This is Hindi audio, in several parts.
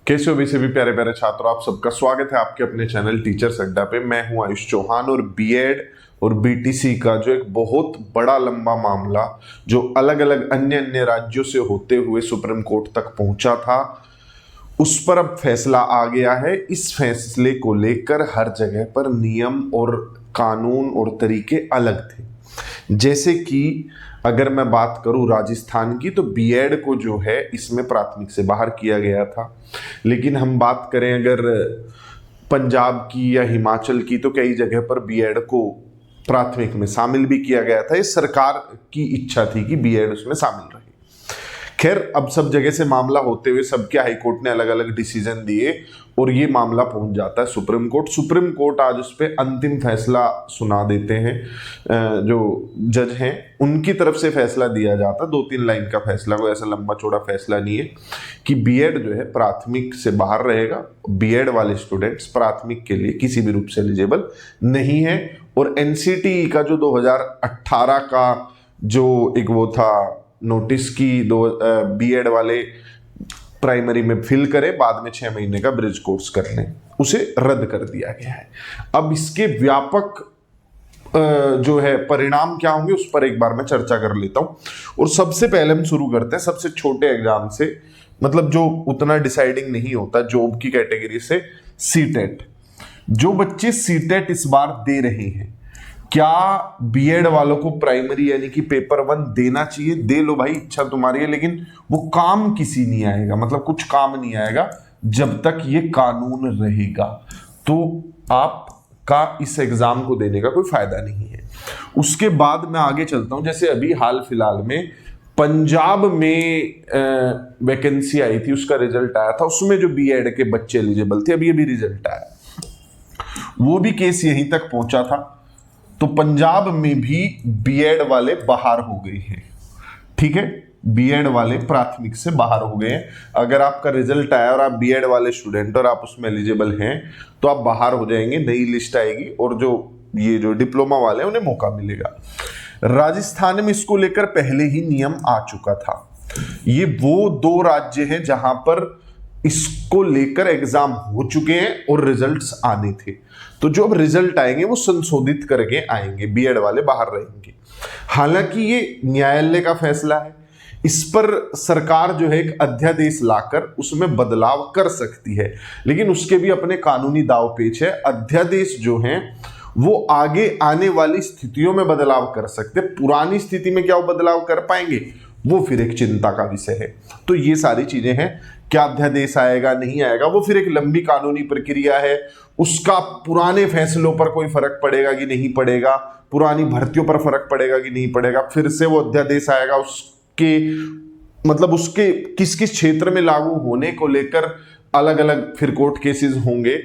कैसे हो वैसे भी प्यारे प्यारे छात्रों, आप सबका स्वागत है आपके अपने चैनल टीचर्स अड्डा पे। मैं हूं आयुष चौहान और बीएड और बीटीसी का जो एक बहुत बड़ा लंबा मामला जो अलग अलग अन्य अन्य राज्यों से होते हुए सुप्रीम कोर्ट तक पहुंचा था, उस पर अब फैसला आ गया है। इस फैसले को लेकर हर जगह पर नियम और कानून और तरीके अलग थे। जैसे कि अगर मैं बात करूं राजस्थान की, तो बीएड को जो है इसमें प्राथमिक से बाहर किया गया था। लेकिन हम बात करें अगर पंजाब की या हिमाचल की, तो कई जगह पर बीएड को प्राथमिक में शामिल भी किया गया था। ये सरकार की इच्छा थी कि बीएड उसमें शामिल रहे। खैर, अब सब जगह से मामला होते हुए सबके हाईकोर्ट ने अलग अलग डिसीजन दिए और ये मामला पहुंच जाता है सुप्रीम कोर्ट। सुप्रीम कोर्ट आज उस पर अंतिम फैसला सुना देते हैं। जो जज हैं उनकी तरफ से फैसला दिया जाता है। 2-3 लाइन का फैसला, कोई ऐसा लंबा चौड़ा फैसला नहीं है कि बीएड जो है प्राथमिक से बाहर रहेगा। बीएड वाले स्टूडेंट्स प्राथमिक के लिए किसी भी रूप से एलिजिबल नहीं है। और एनसीटीई का जो 2018 का जो एक वो था नोटिस की बीएड वाले प्राइमरी में फिल करें, बाद में 6 महीने का ब्रिज कोर्स कर लें, उसे रद्द कर दिया गया है। अब इसके व्यापक जो है परिणाम क्या होंगे उस पर एक बार मैं चर्चा कर लेता हूं। और सबसे पहले हम शुरू करते हैं सबसे छोटे एग्जाम से, मतलब जो उतना डिसाइडिंग नहीं होता, जॉब की कैटेगरी से। सीटेट, जो बच्चे सीटेट इस बार दे रहे हैं, क्या बीएड वालों को प्राइमरी यानी कि पेपर 1 देना चाहिए? दे लो भाई, इच्छा तुम्हारी है, लेकिन वो काम किसी नहीं आएगा, मतलब कुछ काम नहीं आएगा जब तक ये कानून रहेगा। तो आपका इस एग्जाम को देने का कोई फायदा नहीं है। उसके बाद मैं आगे चलता हूं। जैसे अभी हाल फिलहाल में पंजाब में वैकेंसी आई थी, उसका रिजल्ट आया था, उसमें जो बीएड के बच्चे एलिजिबल थे, अभी रिजल्ट आया, वो भी केस यहीं तक पहुंचा था। तो पंजाब में भी बीएड वाले बाहर हो गए हैं। ठीक है, बीएड वाले प्राथमिक से बाहर हो गए हैं। अगर आपका रिजल्ट आया और आप बीएड वाले स्टूडेंट और आप उसमें एलिजिबल हैं, तो आप बाहर हो जाएंगे, नई लिस्ट आएगी और जो डिप्लोमा वाले हैं उन्हें मौका मिलेगा। राजस्थान में इसको लेकर पहले ही नियम आ चुका था। ये वो 2 राज्य हैं जहां पर इसको लेकर एग्जाम हो चुके हैं और रिजल्ट्स आने थे। तो जो अब रिजल्ट आएंगे वो संशोधित करके आएंगे, बीएड वाले बाहर रहेंगे। हालांकि ये न्यायालय का फैसला है, इस पर सरकार जो है एक अध्यादेश लाकर उसमें बदलाव कर सकती है, लेकिन उसके भी अपने कानूनी दाव पेच है। अध्यादेश जो है वो आगे आने वाली स्थितियों में बदलाव कर सकते, पुरानी स्थिति में क्या वो बदलाव कर पाएंगे, वो फिर एक चिंता का विषय है। तो ये सारी चीजें हैं, क्या अध्यादेश आएगा नहीं आएगा, वो फिर एक लंबी कानूनी प्रक्रिया है। उसका पुराने फैसलों पर कोई फर्क पड़ेगा कि नहीं पड़ेगा, पुरानी भर्तियों पर फर्क पड़ेगा कि नहीं पड़ेगा, फिर से वो अध्यादेश आएगा, उसके मतलब उसके किस किस क्षेत्र में लागू होने को लेकर अलग अलग फिर कोर्ट केसेस होंगे।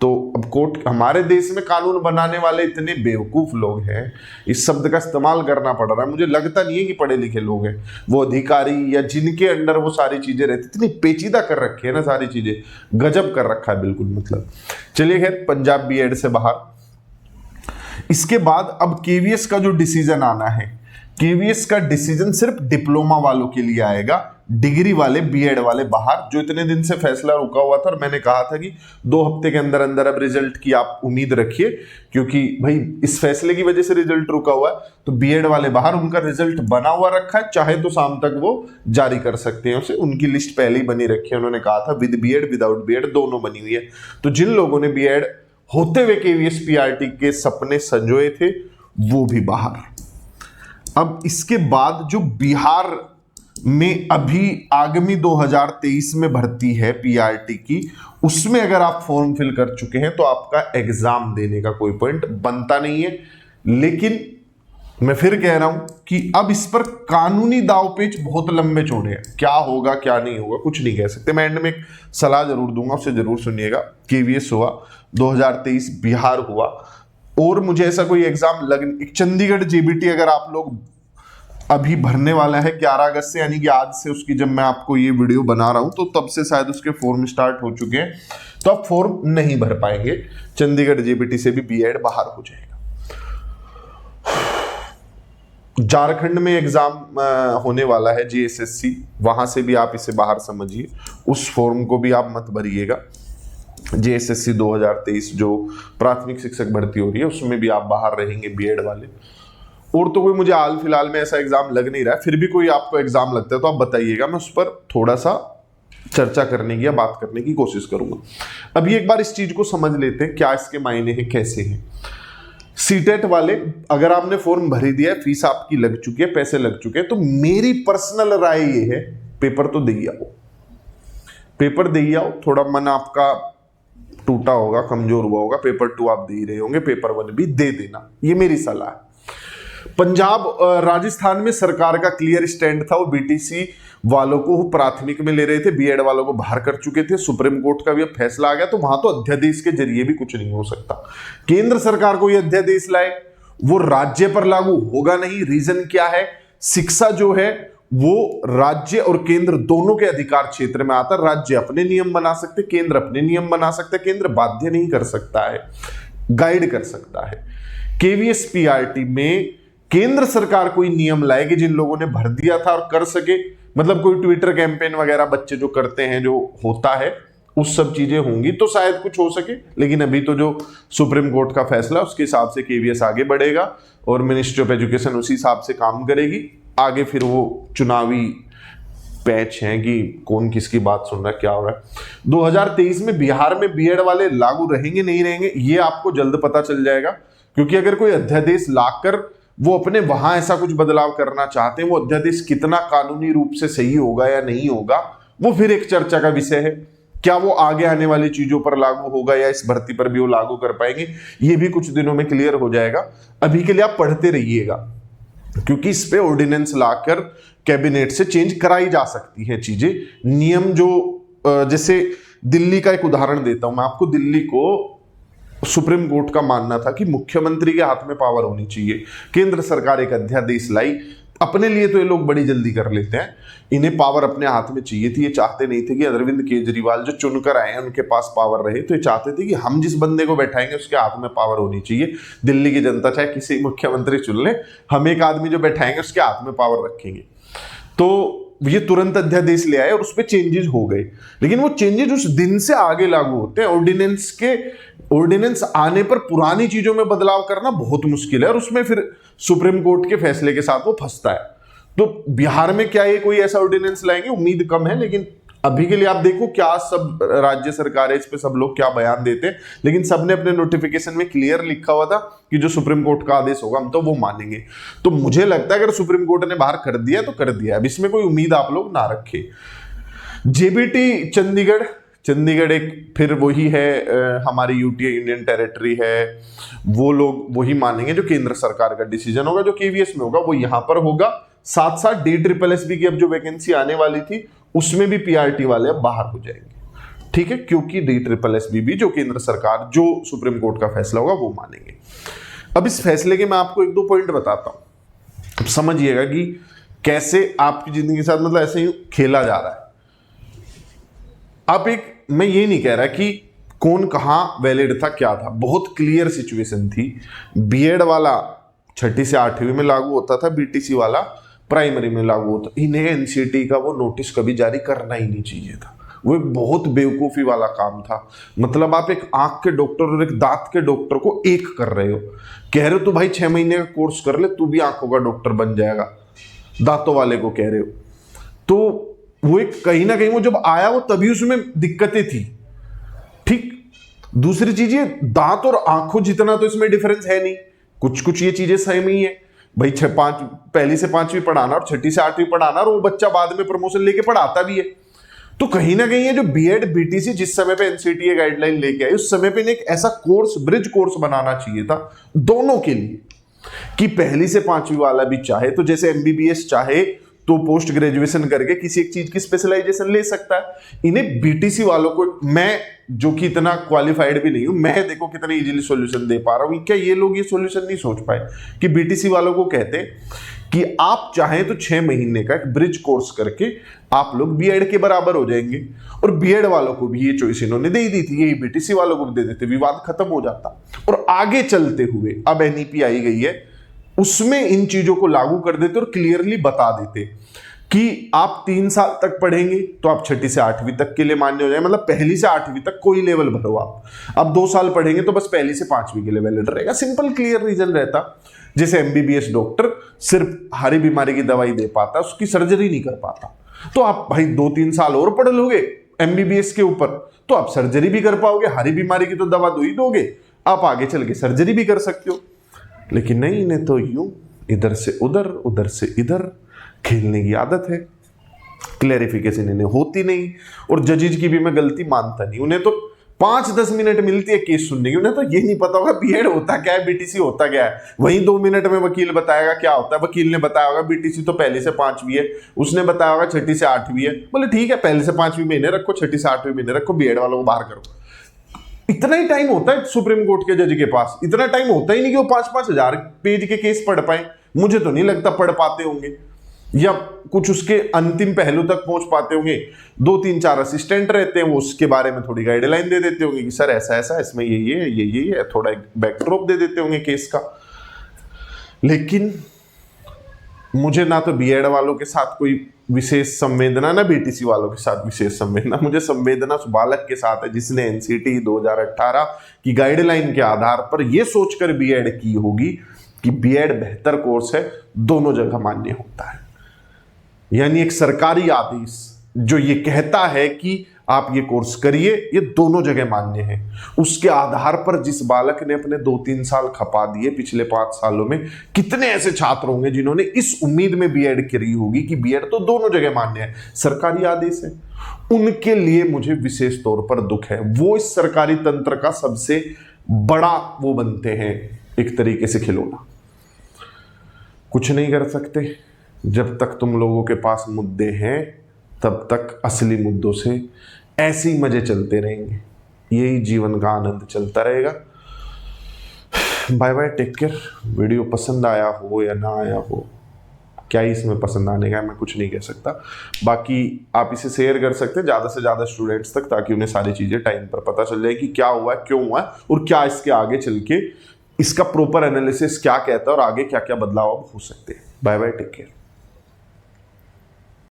तो अब कोर्ट, हमारे देश में कानून बनाने वाले इतने बेवकूफ लोग हैं, इस शब्द का इस्तेमाल करना पड़ रहा है, मुझे लगता नहीं है कि पढ़े लिखे लोग हैं वो अधिकारी या जिनके अंडर वो सारी चीजें रहती, इतनी पेचीदा कर रखी है ना सारी चीजें, गजब कर रखा है बिल्कुल। मतलब चलिए, खैर, पंजाब बीएड से बाहर। इसके बाद अब केवीएस का जो डिसीजन आना है, केवीएस का डिसीजन सिर्फ डिप्लोमा वालों के लिए आएगा, डिग्री वाले बीएड वाले बाहर। जो इतने दिन से फैसला रुका हुआ था और मैंने कहा था कि 2 हफ्ते के अंदर अंदर अब रिजल्ट की आप उम्मीद रखिए, क्योंकि भाई इस फैसले की वजह से रिजल्ट रुका हुआ है। तो बीएड वाले बाहर, उनका रिजल्ट बना हुआ रखा है, चाहे तो शाम तक वो जारी कर सकते हैं उसे, उनकी लिस्ट पहले ही बनी रखी है। उन्होंने कहा था विद बीएड विदाउट बीएड दोनों बनी हुई है। तो जिन लोगों ने बीएड होते हुए केवीएस पीआरटी के सपने संजोए थे वो भी बाहर। अब इसके बाद जो बिहार में अभी आगामी 2023 में भर्ती है पीआरटी की, उसमें अगर आप फॉर्म फिल कर चुके हैं तो आपका एग्जाम देने का कोई पॉइंट बनता नहीं है। लेकिन मैं फिर कह रहा हूं कि अब इस पर कानूनी दावपेच बहुत लंबे चौड़े हैं, क्या होगा क्या नहीं होगा कुछ नहीं कह सकते। मैं एंड में एक सलाह जरूर दूंगा, उससे जरूर सुनिएगा। केवीएस हुआ, 2023 बिहार हुआ, और मुझे ऐसा कोई एग्जाम एक चंडीगढ़ जेबीटी अगर आप लोग अभी भरने वाला है 11 अगस्त से, यानी कि आज से, उसकी जब मैं आपको ये वीडियो बना रहा हूं तो तब से शायद उसके फॉर्म स्टार्ट हो चुके हैं, तो आप फॉर्म नहीं भर पाएंगे। चंडीगढ़ जेबीटी से भी बीएड बाहर हो जाएगा। झारखंड में एग्जाम होने वाला है जीएसएससी, वहां से भी आप इसे बाहर समझिए, उस फॉर्म को भी आप मत भरिएगा। जीएसएससी 2023 जो प्राथमिक शिक्षक भर्ती हो रही है उसमें भी आप बाहर रहेंगे बीएड वाले। और तो कोई मुझे हाल फिलहाल में ऐसा एग्जाम लग नहीं रहा है, फिर भी कोई आपको एग्जाम लगता है तो आप बताइएगा, मैं उस पर थोड़ा सा चर्चा करने की या बात करने की कोशिश करूंगा। अभी एक बार इस चीज को समझ लेते हैं, क्या इसके मायने हैं, कैसे हैं। सीटेट वाले, अगर आपने फॉर्म भरी दिया है, फीस आपकी लग चुकी है, पैसे लग चुके हैं, तो मेरी पर्सनल राय ये है, पेपर तो दे आओ, पेपर दे आओ। थोड़ा मन आपका टूटा होगा, कमजोर हुआ होगा, पेपर 2 आप दे ही रहे होंगे, पेपर 1 भी दे देना, ये मेरी सलाह है। पंजाब राजस्थान में सरकार का क्लियर स्टैंड था, वो बीटीसी वालों को प्राथमिक में ले रहे थे, बीएड वालों को बाहर कर चुके थे। सुप्रीम कोर्ट का भी अब फैसला आ गया, तो वहां तो अध्यादेश के जरिए भी कुछ नहीं हो सकता। केंद्र सरकार को यह अध्यादेश लाए, वो राज्य पर लागू होगा नहीं। रीजन क्या है? शिक्षा जो है वो राज्य और केंद्र दोनों के अधिकार क्षेत्र में आता है। राज्य अपने नियम बना सकते, केंद्र अपने नियम बना सकते, केंद्र बाध्य नहीं कर सकता है, गाइड कर सकता है। केवीएस पीआरटी में केंद्र सरकार कोई नियम लाएगी, जिन लोगों ने भर दिया था और कर सके, मतलब कोई ट्विटर कैंपेन वगैरह बच्चे जो करते हैं, जो होता है, उस सब चीजें होंगी तो शायद कुछ हो सके। लेकिन अभी तो जो सुप्रीम कोर्ट का फैसला, उसके हिसाब से केवीएस आगे बढ़ेगा और मिनिस्ट्री ऑफ एजुकेशन उसी हिसाब से काम करेगी। आगे फिर वो चुनावी पैच हैं कि कौन किसकी बात सुन रहा है, क्या हो रहा है। 2023 में बिहार में बीएड वाले लागू रहेंगे नहीं रहेंगे, ये आपको जल्द पता चल जाएगा। क्योंकि अगर कोई अध्यादेश लाकर वो अपने वहां ऐसा कुछ बदलाव करना चाहते हैं, वो अध्यादेश कितना कानूनी रूप से सही होगा या नहीं होगा, वो फिर एक चर्चा का विषय है। क्या वो आगे आने वाली चीजों पर लागू होगा या इस भर्ती पर भी वो लागू कर पाएंगे, ये भी कुछ दिनों में क्लियर हो जाएगा। अभी के लिए आप पढ़ते रहिएगा, क्योंकि इस पे ऑर्डिनेंस लाकर कैबिनेट से चेंज कराई जा सकती है चीजें, नियम जो जैसे दिल्ली का एक उदाहरण देता हूं मैं आपको। दिल्ली को सुप्रीम कोर्ट का मानना था कि मुख्यमंत्री के हाथ में पावर होनी चाहिए। केंद्र सरकार एक अध्यादेश लाई, अपने लिए तो ये लोग बड़ी जल्दी कर लेते हैं, इन्हें पावर अपने हाथ में चाहिए थी। ये चाहते नहीं थे कि अरविंद केजरीवाल जो चुनकर आए हैं उनके पास पावर रहे, तो ये चाहते थे कि हम जिस बंदे को बैठाएंगे उसके हाथ में पावर होनी चाहिए। दिल्ली की जनता चाहे किसी मुख्यमंत्री चुन ले, हम एक आदमी जो बैठाएंगे उसके हाथ में पावर रखेंगे। तो ये तुरंत अध्यादेश ले आए और उस पर चेंजेस हो गए। लेकिन वो चेंजेस उस दिन से आगे लागू होते हैं। ऑर्डिनेंस आने पर पुरानी चीजों में बदलाव करना बहुत मुश्किल है, और उसमें फिर सुप्रीम कोर्ट के फैसले के साथ वो फंसता है। तो बिहार में क्या ये कोई ऐसा ऑर्डिनेंस लाएंगे, उम्मीद कम है। लेकिन अभी के लिए आप देखो क्या सब राज्य सरकार है, इस पे सब लोग क्या बयान देते हैं। लेकिन सबने अपने नोटिफिकेशन में क्लियर लिखा हुआ था कि जो सुप्रीम कोर्ट का आदेश होगा हम तो वो मानेंगे। तो मुझे लगता है अगर सुप्रीम कोर्ट ने बाहर कर दिया तो कर दिया, अब इसमें कोई उम्मीद आप लोग ना रखें। जेबीटी चंडीगढ़ एक फिर वही है, हमारी यूटी यूनियन टेरिटरी है, वो लोग वही मानेंगे जो केंद्र सरकार का डिसीजन होगा। जो केवीएस में होगा वो यहां पर होगा। साथ साथ DSSB की अब जो वैकेंसी आने वाली थी उसमें भी पीआरटी वाले अब बाहर हो जाएंगे, ठीक है, क्योंकि DSSB भी जो केंद्र सरकार, जो सुप्रीम कोर्ट का फैसला होगा वो मानेंगे। अब इस फैसले के मैं आपको 1-2 पॉइंट बताता हूं, अब समझिएगा कि कैसे आपकी जिंदगी के साथ मतलब ऐसे ही खेला जा रहा है। मैं ये नहीं कह रहा कि कौन कहां वैलिड था, क्या था, बहुत क्लियर सिचुएशन थी। बीएड वाला 6ठी से 8वीं में लागू होता था, बीटीसी वाला प्राइमरी में लागू होता। इन्हें एनसीटी का वो नोटिस कभी जारी करना ही नहीं चाहिए था। वो एक बहुत बेवकूफी वाला काम था। मतलब आप एक आंख के डॉक्टर और एक दांत के डॉक्टर को एक कर रहे हो, कह रहे हो तो भाई 6 महीने का कोर्स कर ले, तू भी आंखों का डॉक्टर बन जाएगा, दांतों वाले को कह रहे हो। तो वो एक कहीं ना कहीं वो जब आया वो तभी उसमें दिक्कतें थी, ठीक। दूसरी चीज, ये दांत और आंखों जितना तो इसमें डिफरेंस है नहीं, कुछ कुछ ये चीजें सेम ही है भाई। 1ली से 5वीं पढ़ाना और 6ठी से 8वीं पढ़ाना, और वो बच्चा बाद में प्रमोशन लेके पढ़ाता भी है। तो कहीं ना कहीं ये जो बीएड बीटीसी जिस समय पे एनसीटीए गाइडलाइन लेके आई, उस समय पे एक ऐसा कोर्स, ब्रिज कोर्स बनाना चाहिए था दोनों के लिए, कि 1ली से 5वीं वाला भी चाहे तो जैसे एमबीबीएस चाहे तो पोस्ट ग्रेजुएशन करके किसी एक चीज की स्पेशलाइजेशन ले सकता है। इन्हें बीटीसी वालों को, मैं जो कि इतना क्वालिफाइड भी नहीं हूं, मैं देखो कितने इजीली सॉल्यूशन दे पा रहा हूं, क्या ये लोग ये सॉल्यूशन नहीं सोच पाए कि बीटीसी वालों को कहते कि आप चाहें तो 6 महीने का एक ब्रिज कोर्स करके आप लोग बीएड के बराबर हो जाएंगे। और बीएड वालों को भी ये चॉइस इन्होंने दे दी थी, यही बीटीसी वालों को भी दे देते, विवाद खत्म हो जाता। और आगे चलते हुए अब एनईपी आई गई है, उसमें इन चीजों को लागू कर देते और क्लियरली बता देते कि आप 3 साल तक पढ़ेंगे तो आप 6ठी से 8वीं तक के लिए मान्य हो जाए, मतलब पहली से 8वीं तक कोई लेवल भरो आप। अब 2 साल पढ़ेंगे तो बस पहली से 5वीं के लिए वैलिड रहेगा। सिंपल क्लियर रीजन रहता। जैसे एमबीबीएस डॉक्टर सिर्फ हरी बीमारी की दवाई दे पाता, उसकी सर्जरी नहीं कर पाता, तो आप भाई 2-3 साल और पढ़ लोगे एमबीबीएस के ऊपर तो आप सर्जरी भी कर पाओगे। हरी बीमारी की तो दवा दो ही दोगे, आप आगे चल के सर्जरी भी कर सकते हो। लेकिन नहीं, इन्हें तो यूं इधर से उधर से इधर खेलने की आदत है। क्लैरिफिकेशन इन्हें होती नहीं। और जजेज की भी मैं गलती मानता नहीं, उन्हें तो 5-10 मिनट मिलती है केस सुनने की, उन्हें तो ये नहीं पता होगा बीएड होता क्या है, बीटीसी होता क्या है। वहीं 2 मिनट में वकील बताएगा क्या होता है। वकील ने बताया होगा बीटीसी तो पहली से 5वीं है, उसने बताया होगा 6ठी से 8वीं है। बोले ठीक है, पहली से 5वीं महीने रखो, 6ठी से 8वीं महीने रखो, बीएड वालों को बाहर करो। इतना ही टाइम होता है सुप्रीम कोर्ट के जज के पास। इतना टाइम होता ही नहीं कि वो 5-5 हजार पेज के केस पढ़ पाए। मुझे तो नहीं लगता पढ़ पाते होंगे, या कुछ उसके अंतिम पहलू तक पहुंच पाते होंगे। 2-3-4 असिस्टेंट रहते हैं, वो उसके बारे में थोड़ी गाइडलाइन दे देते होंगे कि सर ऐसा ऐसा, इसमें ये है, थोड़ा बैकड्रॉप दे देते होंगे केस का। लेकिन मुझे ना तो बीएड वालों के साथ कोई विशेष संवेदना, ना बीटीसी वालों के साथ विशेष संवेदना। मुझे संवेदना उस बालक के साथ है जिसने एनसीटी 2018 की गाइडलाइन के आधार पर यह सोचकर बीएड की होगी कि बीएड बेहतर कोर्स है, दोनों जगह मान्य होता है। यानी एक सरकारी आदेश जो ये कहता है कि आप ये कोर्स करिए, ये दोनों जगह मान्य है। उसके आधार पर जिस बालक ने अपने 2-3 साल खपा दिए पिछले 5 सालों में, कितने ऐसे छात्र होंगे जिन्होंने इस उम्मीद में बीएड करी होगी कि बीएड तो दोनों जगह मान्य है, सरकारी आदेश है। उनके लिए मुझे विशेष तौर पर दुख है। वो इस सरकारी तंत्र का सबसे बड़ा वो बनते हैं, एक तरीके से खिलौना। कुछ नहीं कर सकते। जब तक तुम लोगों के पास मुद्दे हैं तब तक असली मुद्दों से ऐसे ही मजे चलते रहेंगे, यही जीवन का आनंद चलता रहेगा। Bye bye, take care. Video पसंद आया हो या ना आया हो, क्या ही इसमें पसंद आने का है, मैं कुछ नहीं कह सकता। बाकी आप इसे शेयर कर सकते हैं ज़्यादा से ज़्यादा स्टूडेंट्स तक, ताकि उन्हें सारी चीज़ें टाइम पर पता चल जाए कि क्या हुआ है, क्यों हुआ है, और क्या इसके आगे चल के इसका प्रॉपर एनालिसिस क्या कहता है और आगे क्या क्या बदलाव हो सकते हैं। Bye bye, take care.